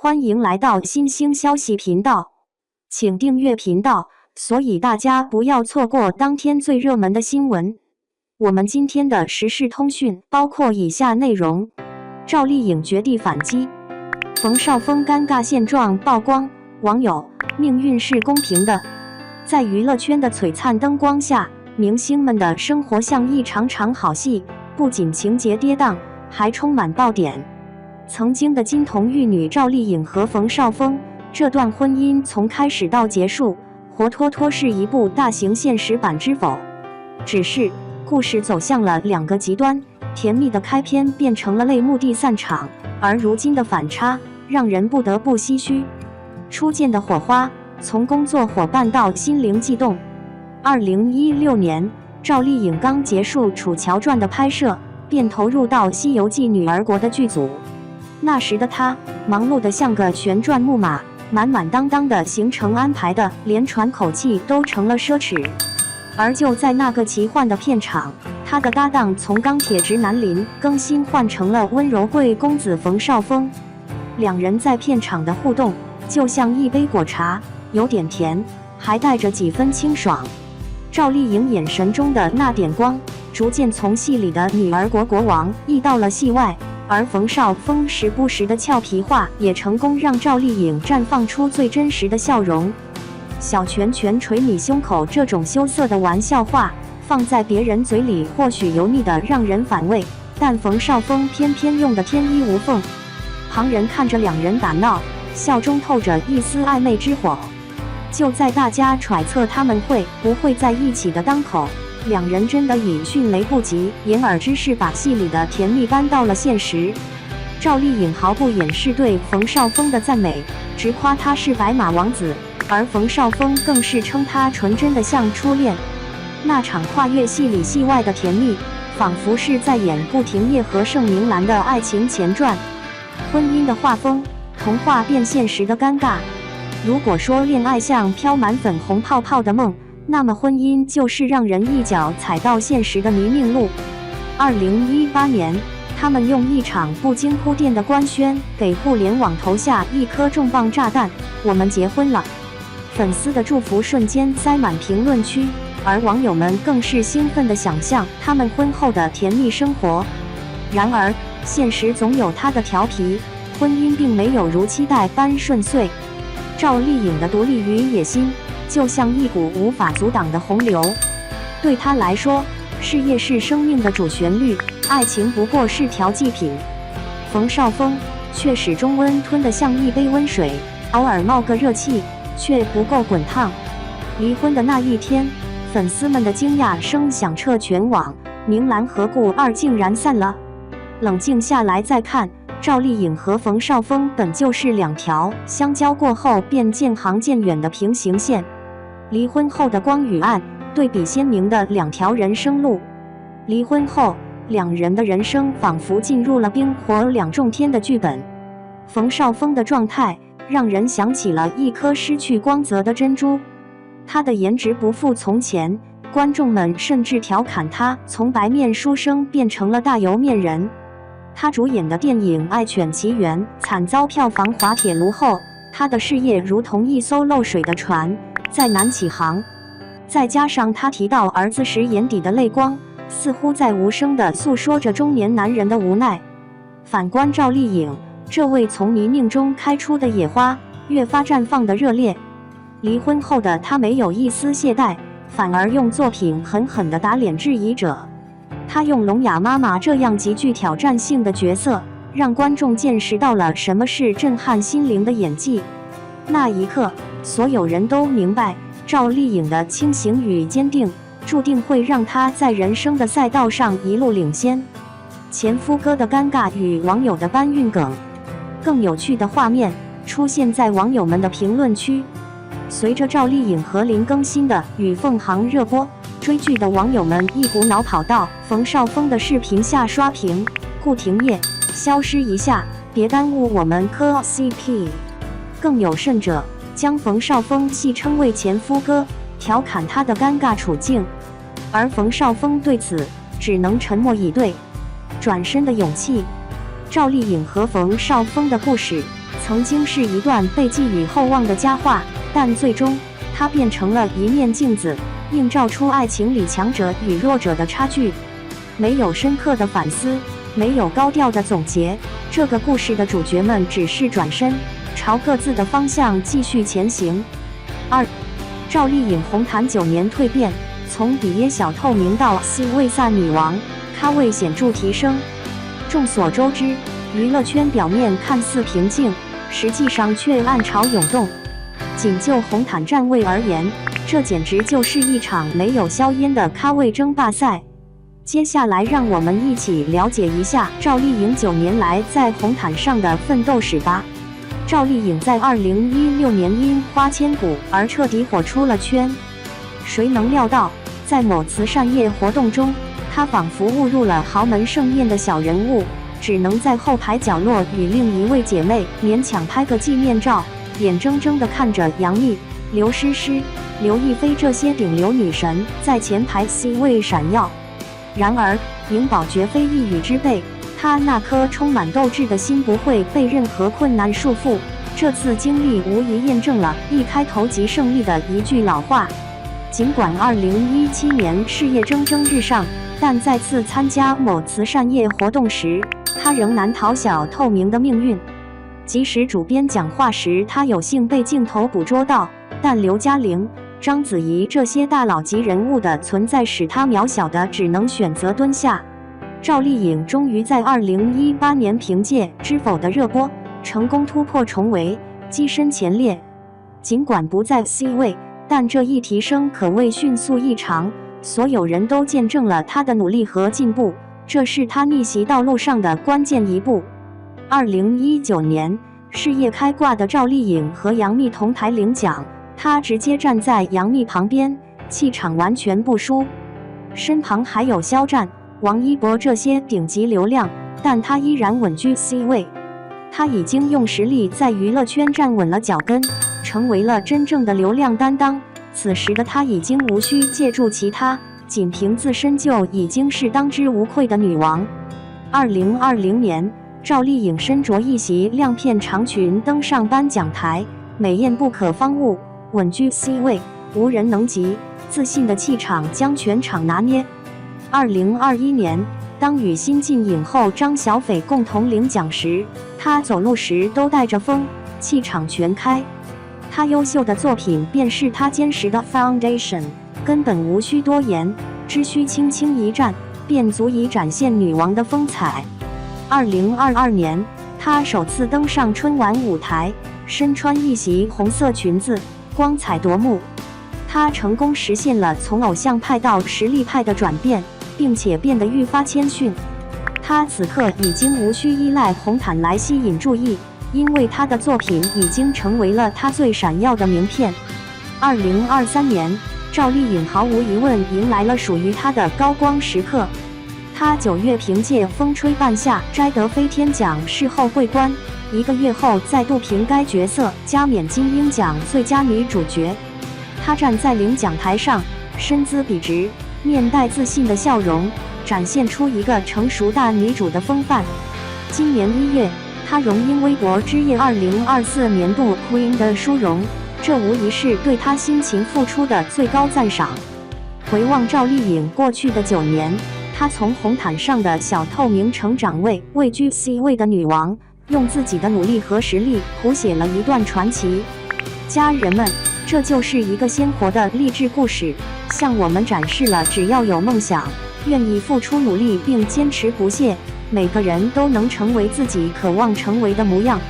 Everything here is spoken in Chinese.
欢迎来到新兴消息频道，请订阅频道，所以大家不要错过当天最热门的新闻。我们今天的时事通讯包括以下内容：赵丽颖绝地反击，冯绍峰尴尬现状曝光，网友命运是公平的。在娱乐圈的璀璨灯光下，明星们的生活像一场场好戏，不仅情节跌宕，还充满爆点。曾经的金童玉女赵丽颖和冯绍峰，这段婚姻从开始到结束，活脱脱是一部大型现实版之否。只是故事走向了两个极端，甜蜜的开篇变成了泪目的散场，而如今的反差让人不得不唏嘘。初见的火花，从工作伙伴到心灵悸动。2016年，赵丽颖刚结束《楚乔传》的拍摄，便投入到《西游记》女儿国的剧组。那时的她忙碌得像个旋转木马，满满当当的行程安排的连喘口气都成了奢侈。而就在那个奇幻的片场，她的搭档从钢铁直男林更新换成了温柔贵公子冯绍峰。两人在片场的互动就像一杯果茶，有点甜，还带着几分清爽。赵丽颖眼神中的那点光，逐渐从戏里的女儿国国王溢到了戏外，而冯绍峰时不时的俏皮话也成功让赵丽颖绽放出最真实的笑容。小拳拳捶你胸口这种羞涩的玩笑话，放在别人嘴里或许油腻的让人反胃，但冯绍峰偏偏用得天衣无缝。旁人看着两人打闹，笑中透着一丝暧昧之火。就在大家揣测他们会不会在一起的当口，两人真的以迅雷不及掩耳之势把戏里的甜蜜搬到了现实。赵丽颖毫不掩饰对冯绍峰的赞美，直夸他是白马王子，而冯绍峰更是称他纯真的像初恋。那场跨越戏里戏外的甜蜜，仿佛是在演不停夜和盛明兰的爱情前传。婚姻的画风，童话变现实的尴尬。如果说恋爱像飘满粉红泡泡的梦，那么婚姻就是让人一脚踩到现实的泥泞路。2018年，他们用一场不经铺垫的官宣，给互联网投下一颗重磅炸弹：我们结婚了！粉丝的祝福瞬间塞满评论区，而网友们更是兴奋地想象他们婚后的甜蜜生活。然而，现实总有它的调皮，婚姻并没有如期待般顺遂。赵丽颖的独立与野心，就像一股无法阻挡的洪流。对她来说，事业是生命的主旋律，爱情不过是调剂品。冯绍峰却始终温吞得像一杯温水，偶尔冒个热气，却不够滚烫。离婚的那一天，粉丝们的惊讶声响彻全网，明兰和顾二竟然散了。冷静下来再看，赵丽颖和冯绍峰本就是两条相交过后便渐行渐远的平行线。离婚后的光与暗，对比鲜明的两条人生路。离婚后，两人的人生仿佛进入了冰火两重天的剧本。冯绍峰的状态让人想起了一颗失去光泽的珍珠。他的颜值不复从前，观众们甚至调侃他从白面书生变成了大油面人。他主演的电影《爱犬奇缘》惨遭票房滑铁卢后，他的事业如同一艘漏水的船，再难起航。再加上他提到儿子时眼底的泪光，似乎在无声地诉说着中年男人的无奈。反观赵丽颖，这位从泥泞中开出的野花，越发绽放的热烈。离婚后的她没有一丝懈怠，反而用作品狠狠地打脸质疑者。她用聋哑妈妈这样极具挑战性的角色，让观众见识到了什么是震撼心灵的演技。那一刻，所有人都明白，赵丽颖的清醒与坚定，注定会让她在人生的赛道上一路领先。前夫哥的尴尬与网友的搬运梗，更有趣的画面出现在网友们的评论区。随着赵丽颖和林更新的《与凤航》热播，追剧的网友们一股脑跑到冯绍峰的视频下刷屏：顾廷烨，消失一下，别耽误我们磕 CP。更有甚者，将冯绍峰戏称为前夫哥，调侃他的尴尬处境。而冯绍峰对此只能沉默以对。转身的勇气，赵丽颖和冯绍峰的故事曾经是一段被寄予厚望的佳话，但最终它变成了一面镜子，映照出爱情里强者与弱者的差距。没有深刻的反思，没有高调的总结，这个故事的主角们只是转身，朝各自的方向继续前行。2. 赵丽颖红毯9年蜕变，从比耶小透明到 C 位萨女王，咖位显著提升。众所周知，娱乐圈表面看似平静，实际上却暗潮涌动。仅就红毯站位而言，这简直就是一场没有硝烟的咖位争霸赛。接下来让我们一起了解一下赵丽颖9年来在红毯上的奋斗史吧。赵丽颖在2016年因花千骨而彻底火出了圈。谁能料到，在某慈善夜活动中，她仿佛误入了豪门盛宴的小人物，只能在后排角落与另一位姐妹勉强拍个纪念照，眼睁睁地看着杨幂、刘诗诗、刘亦菲这些顶流女神在前排 C 位闪耀。然而，颖宝绝非一羽之辈，她那颗充满斗志的心不会被任何困难束缚。这次经历无疑验证了一开头即胜利的一句老话。尽管2017年事业蒸蒸日上，但再次参加某慈善夜活动时，她仍难逃小透明的命运。即使主编讲话时，她有幸被镜头捕捉到，但刘嘉玲、章子怡这些大佬级人物的存在使她渺小的只能选择蹲下。赵丽颖终于在2018年凭借《知否》的热播，成功突破重围，跻身前列。尽管不在 C 位，但这一提升可谓迅速异常，所有人都见证了她的努力和进步，这是她逆袭道路上的关键一步。2019年，事业开挂的赵丽颖和杨幂同台领奖，她直接站在杨幂旁边，气场完全不输。身旁还有肖战、王一博这些顶级流量，但她依然稳居 C 位。她已经用实力在娱乐圈站稳了脚跟，成为了真正的流量担当。此时的她已经无需借助其他，仅凭自身就已经是当之无愧的女王。2020年，赵丽颖身着一袭亮片长裙登上颁奖台，美艳不可方物，稳居 C 位，无人能及，自信的气场将全场拿捏。2021年，当与新晋影后张小斐共同领奖时，她走路时都带着风，气场全开。她优秀的作品便是她坚实的 foundation， 根本无需多言，只需轻轻一站，便足以展现女王的风采。2022年，她首次登上春晚舞台，身穿一袭红色裙子，光彩夺目。她成功实现了从偶像派到实力派的转变，并且变得愈发谦逊。她此刻已经无需依赖红毯来吸引注意，因为她的作品已经成为了她最闪耀的名片。2023年，赵丽颖毫无疑问迎来了属于她的高光时刻。她9月凭借《风吹半夏》摘得飞天奖视后桂冠，1个月后再度凭该角色加冕金鹰奖最佳女主角。她站在领奖台上，身姿笔直，面带自信的笑容，展现出一个成熟大女主的风范。今年1月，她荣膺微博之夜2024年度 Queen 的殊荣，这无疑是对她辛勤付出的最高赞赏。回望赵丽颖过去的9年，她从红毯上的小透明成长为位居 C 位的女王，用自己的努力和实力谱写了一段传奇。家人们，这就是一个鲜活的励志故事，向我们展示了只要有梦想，愿意付出努力并坚持不懈，每个人都能成为自己渴望成为的模样。